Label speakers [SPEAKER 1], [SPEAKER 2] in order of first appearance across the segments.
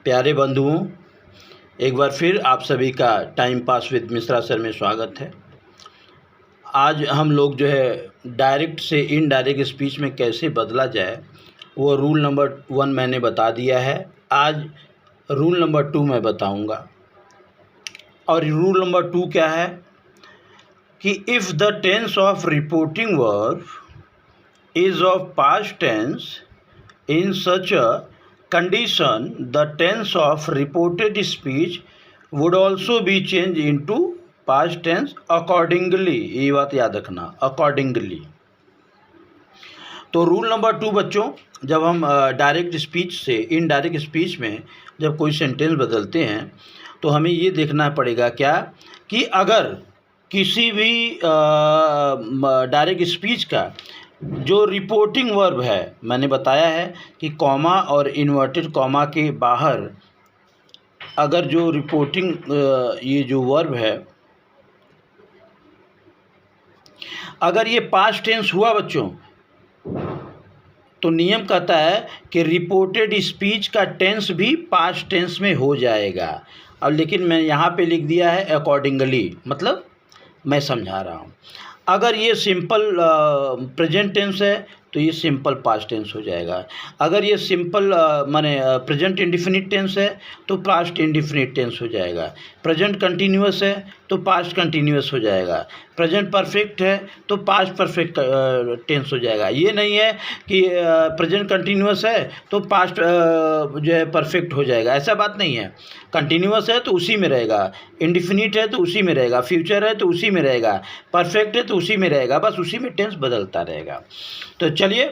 [SPEAKER 1] प्यारे बंधुओं, एक बार फिर आप सभी का time pass with Mishra sir में स्वागत है। आज हम लोग जो है डायरेक्ट से इनडायरेक्ट स्पीच में कैसे बदला जाए वो रूल नंबर 1 मैंने बता दिया है। आज रूल नंबर 2 मैं बताऊंगा। और रूल नंबर 2 क्या है कि if the tense of reporting verb is of past tense in such a condition the tense of reported speech would also be changed into past tense accordingly। ये बात याद रखना, accordingly। तो रूल नंबर 2 बच्चों, जब हम डायरेक्ट स्पीच से indirect speech में जब कोई सेंटेंस बदलते हैं तो हमें ये देखना पड़ेगा क्या कि अगर किसी भी डायरेक्ट स्पीच का जो रिपोर्टिंग वर्ब है, मैंने बताया है कि कॉमा और इन्वर्टेड कॉमा के बाहर अगर जो रिपोर्टिंग ये जो वर्ब है अगर ये पास्ट टेंस हुआ बच्चों, तो नियम कहता है कि रिपोर्टेड स्पीच का टेंस भी पास्ट टेंस में हो जाएगा। अब लेकिन मैं यहाँ पे लिख दिया है अकॉर्डिंगली, मतलब मैं समझा रहा हूँ। अगर ये सिंपल प्रेजेंट टेंस है तो ये सिंपल पास्ट टेंस हो जाएगा। अगर ये सिंपल माने प्रेजेंट इंडिफिनिट टेंस है तो पास्ट इंडिफिनिट टेंस हो जाएगा। प्रेजेंट कंटिन्यूअस है तो पास्ट कंटिन्यूअस हो जाएगा। प्रेजेंट परफेक्ट है तो पास्ट परफेक्ट टेंस हो जाएगा। ये नहीं है कि प्रेजेंट कंटिन्यूअस है तो पास्ट जो है परफेक्ट हो जाएगा, ऐसा बात नहीं है। कंटिन्यूअस है तो उसी में रहेगा, इंडिफिनिट है तो उसी में रहेगा, फ्यूचर है तो उसी में रहेगा, परफेक्ट है तो उसी में रहेगा, बस उसी में टेंस बदलता रहेगा। तो चलिए,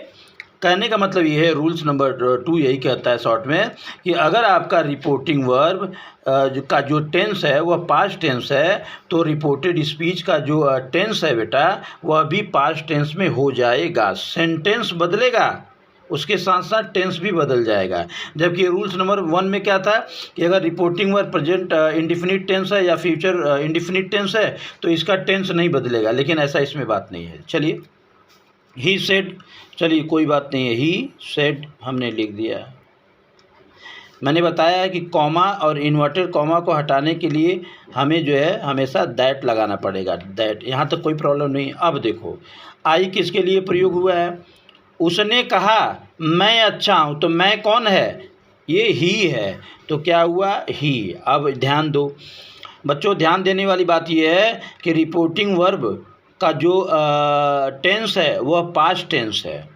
[SPEAKER 1] कहने का मतलब ये है, रूल्स नंबर 2 यही कहता है शॉर्ट में कि अगर आपका रिपोर्टिंग वर्ब का जो टेंस है वह पास्ट टेंस है तो रिपोर्टेड स्पीच का जो टेंस है बेटा वह भी पास्ट टेंस में हो जाएगा। सेंटेंस बदलेगा, उसके साथ साथ टेंस भी बदल जाएगा। जबकि रूल्स नंबर 1 में क्या था कि अगर reporting verb present indefinite tense है या फ्यूचर इंडिफिनिट टेंस है तो इसका टेंस नहीं बदलेगा, लेकिन ऐसा इसमें बात नहीं है। चलिए, ही सेड, चलिए कोई बात नहीं है, ही सेड हमने लिख दिया। मैंने बताया है कि कॉमा और इन्वर्टेड कॉमा को हटाने के लिए हमें जो है हमेशा दैट लगाना पड़ेगा, दैट। यहाँ तक कोई प्रॉब्लम नहीं। अब देखो, आई किसके लिए प्रयोग हुआ है? उसने कहा मैं अच्छा हूँ, तो मैं कौन है? ये ही है, तो क्या हुआ? ही। अब ध्यान दो बच्चों, ध्यान देने वाली बात यह है कि रिपोर्टिंग वर्ब का जो टेंस है वह पास्ट टेंस है,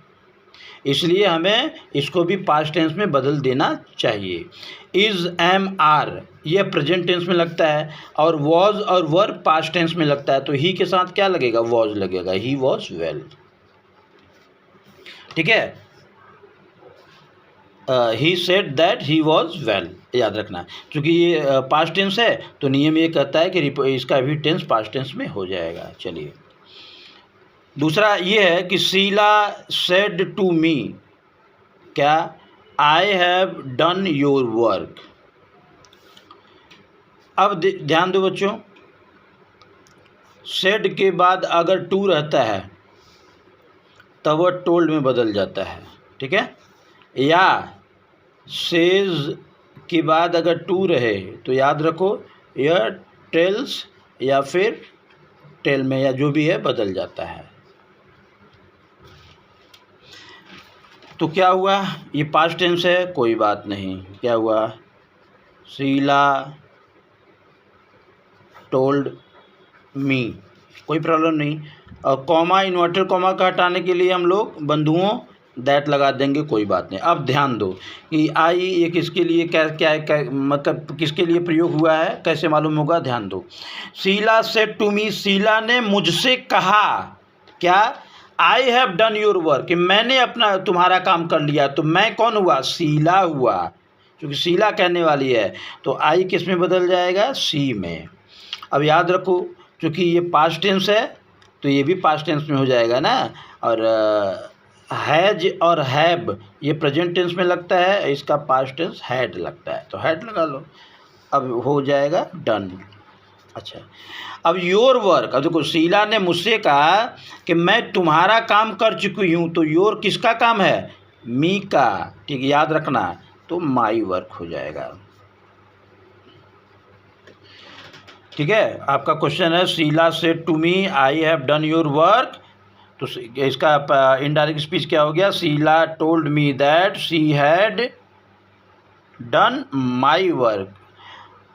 [SPEAKER 1] इसलिए हमें इसको भी पास्ट टेंस में बदल देना चाहिए। इज़, एम, आर ये प्रेजेंट टेंस में लगता है और वॉज और वर्ब पास्ट टेंस में लगता है, तो ही के साथ क्या लगेगा? वॉज लगेगा। ही वॉज वेल, ठीक है। He said that he was well, याद रखना। क्योंकि ये पास्ट टेंस है तो नियम ये कहता है कि इसका भी टेंस पास्ट टेंस में हो जाएगा। चलिए, दूसरा ये है कि शीला सेड टू मी, क्या? I have done your work. अब ध्यान दो बच्चों, सेड के बाद अगर टू रहता है तब वह टोल्ड में बदल जाता है, ठीक है। या सेज के बाद अगर टू रहे तो याद रखो यह टेल्स या फिर टेल में या जो भी है बदल जाता है। तो क्या हुआ? ये पास्ट टेंस है, कोई बात नहीं। क्या हुआ? शीला टोल्ड मी, कोई प्रॉब्लम नहीं। और कॉमा, इन्वर्टेड कॉमा का हटाने के लिए हम लोग बंधुओं दैट लगा देंगे, कोई बात नहीं। अब ध्यान दो कि आई ये किसके लिए क्या मतलब किसके लिए प्रयोग हुआ है, कैसे मालूम होगा? ध्यान दो। Sheela said to me, Sheela ने मुझसे कहा, क्या? I have done your work, कि मैंने अपना तुम्हारा काम कर लिया। तो मैं कौन हुआ? शीला हुआ, क्योंकि शीला कहने वाली है तो आई किस में बदल जाएगा? सी में। अब याद रखो, क्योंकि ये पास्ट टेंस है तो ये भी पास्ट टेंस में हो जाएगा ना। और हैज और हैव ये प्रेजेंट टेंस में लगता है, इसका पास्ट टेंस हैड लगता है, तो हैड लगा लो। अब हो जाएगा डन। अच्छा, अब योर वर्क, अब देखो शीला ने मुझसे कहा कि मैं तुम्हारा काम कर चुकी हूँ, तो योर किसका काम है? मी का, ठीक, याद रखना। तो माई वर्क हो जाएगा। ठीक है, आपका क्वेश्चन है Sheela said to me I have done your work, तो इसका इनडायरेक्ट स्पीच क्या हो गया, Sheela told me that she had done my work.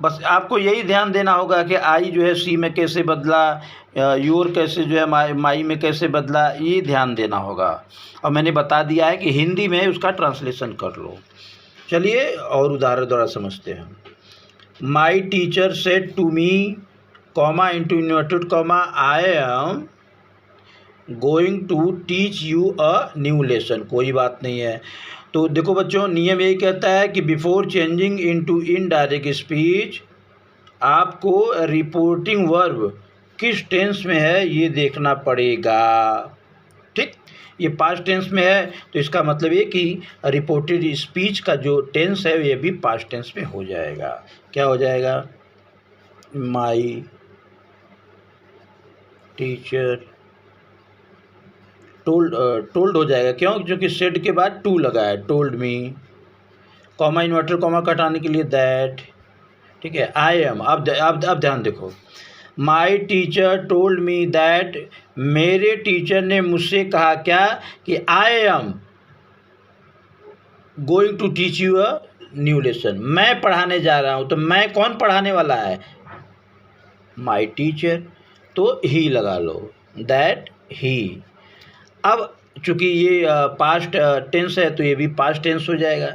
[SPEAKER 1] बस आपको यही ध्यान देना होगा कि आई जो है सी में कैसे बदला, योर कैसे जो है माई में कैसे बदला, ये ध्यान देना होगा। और मैंने बता दिया है कि हिंदी में उसका ट्रांसलेशन कर लो। चलिए और उदाहरण द्वारा समझते हैं। My teacher said to me comma into inverted comma I am going to teach you a new lesson. कोई बात नहीं है। तो देखो बच्चों, नियम यही कहता है कि before changing into indirect speech आपको रिपोर्टिंग वर्ब किस टेंस में है ये देखना पड़ेगा। ठीक, ये पास्ट टेंस में है तो इसका मतलब ये कि रिपोर्टेड स्पीच का जो टेंस है ये भी पास्ट टेंस में हो जाएगा। क्या हो जाएगा, माई टीचर टोल्ड हो जाएगा। क्यों, क्योंकि सेड के बाद टू लगा है, told me, comma inverter comma कटाने के लिए दैट। ठीक है, आई एम। अब ध्यान देखो, my teacher told me that, मेरे टीचर ने मुझसे कहा क्या कि I am going to teach you a new lesson, मैं पढ़ाने जा रहा हूँ। तो मैं कौन पढ़ाने वाला है, माई टीचर, तो ही लगा लो, दैट ही। अब चूँकि ये पास्ट टेंस है तो ये भी पास्ट टेंस हो जाएगा।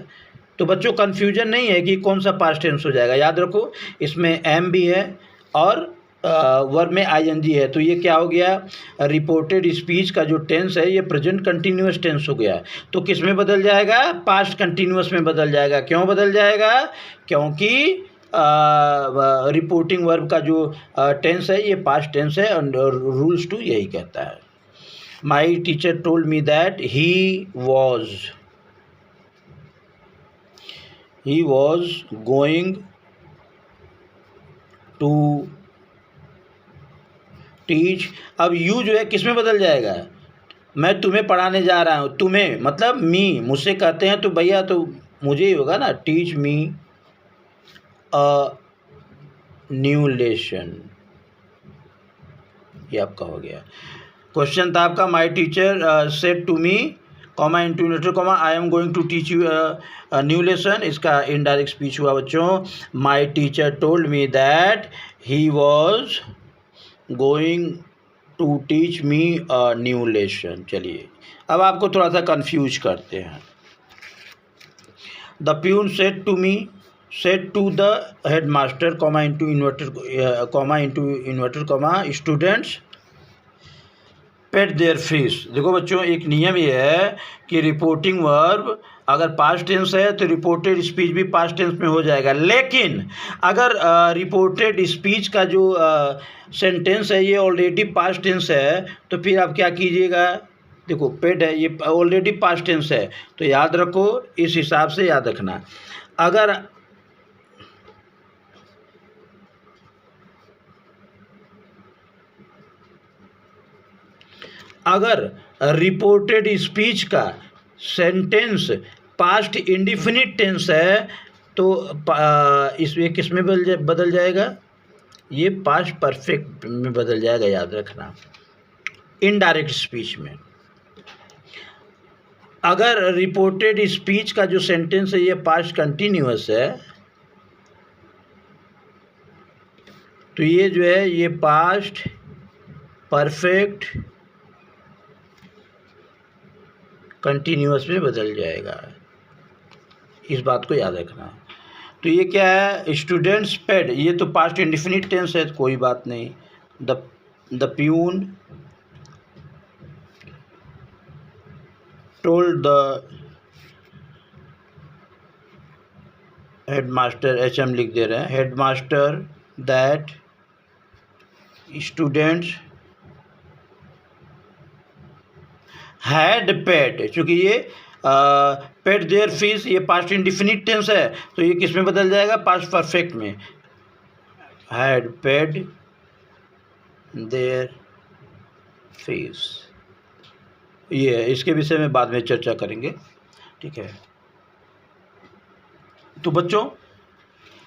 [SPEAKER 1] तो बच्चों कन्फ्यूजन नहीं है कि कौन सा पास्ट टेंस हो जाएगा। याद रखो इसमें एम भी है और वर्ब में आईएनजी है। तो ये क्या हो गया, रिपोर्टेड स्पीच का जो टेंस है ये प्रेजेंट कंटिन्यूअस टेंस हो गया। तो किस में बदल जाएगा, पास्ट कंटिन्यूअस में बदल जाएगा। क्यों बदल जाएगा, क्योंकि रिपोर्टिंग वर्ब का जो टेंस है ये पास्ट टेंस है और रूल्स टू यही कहता है। My teacher told me that he was going to teach. अब यू जो है किस में बदल जाएगा, मैं तुम्हें पढ़ाने जा रहा हूँ। तुम्हें मतलब मी, मुझसे कहते हैं तो भैया तो मुझे ही होगा ना, teach me a new lesson, ये आपका हो गया। क्वेश्चन था आपका, my teacher said to me comma into comma I am going to teach you new lesson. इसका इनडायरेक्ट स्पीच हुआ बच्चों, my teacher told me that he was going to teach me a new lesson. चलिए अब आपको थोड़ा सा confuse करते हैं। The peon said to the head master comma into inverted comma students paid there fees. देखो बच्चों, एक नियम ये है कि रिपोर्टिंग वर्ब अगर पास्ट टेंस है तो रिपोर्टेड स्पीच भी पास्ट टेंस में हो जाएगा। लेकिन अगर रिपोर्टेड स्पीच का जो सेंटेंस है ये ऑलरेडी पास्ट टेंस है तो फिर आप क्या कीजिएगा, देखो पेड है ये ऑलरेडी पास्ट टेंस है तो याद रखो, इस हिसाब से याद रखना। अगर रिपोर्टेड स्पीच का सेंटेंस पास्ट इंडिफिनिट टेंस है तो इसमें किस में बदल जाएगा, ये पास्ट परफेक्ट में बदल जाएगा, याद रखना, इनडायरेक्ट स्पीच में। अगर रिपोर्टेड स्पीच का जो सेंटेंस है ये पास्ट कंटिन्यूअस है तो ये जो है ये पास्ट परफेक्ट कंटिन्यूअस में बदल जाएगा, इस बात को याद रखना। तो ये क्या है, स्टूडेंट्स पेड, ये तो पास्ट इंडिफिनिट टेंस है तो कोई बात नहीं। The peon told the headmaster, HM लिख दे रहे हैं, headmaster that students had paid. चूँकि ये पेड देयर फीस ये पास्ट इंडिफिनिट टेंस है तो ये किस में बदल जाएगा, पास्ट परफेक्ट में, हैड पेड देयर फीस। ये इसके विषय में बाद में चर्चा करेंगे, ठीक है। तो बच्चों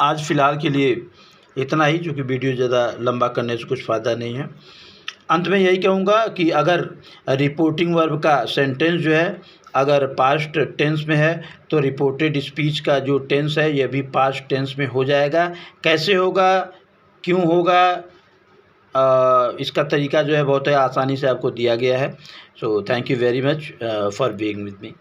[SPEAKER 1] आज फ़िलहाल के लिए इतना ही, चूँकि वीडियो ज़्यादा लंबा करने से कुछ फ़ायदा नहीं है। अंत में यही कहूँगा कि अगर रिपोर्टिंग वर्ब का सेंटेंस जो है अगर पास्ट टेंस में है तो रिपोर्टेड स्पीच का जो टेंस है यह भी पास्ट टेंस में हो जाएगा। कैसे होगा, क्यों होगा, इसका तरीका जो है बहुत आसानी से आपको दिया गया है। So thank you very much for being with me.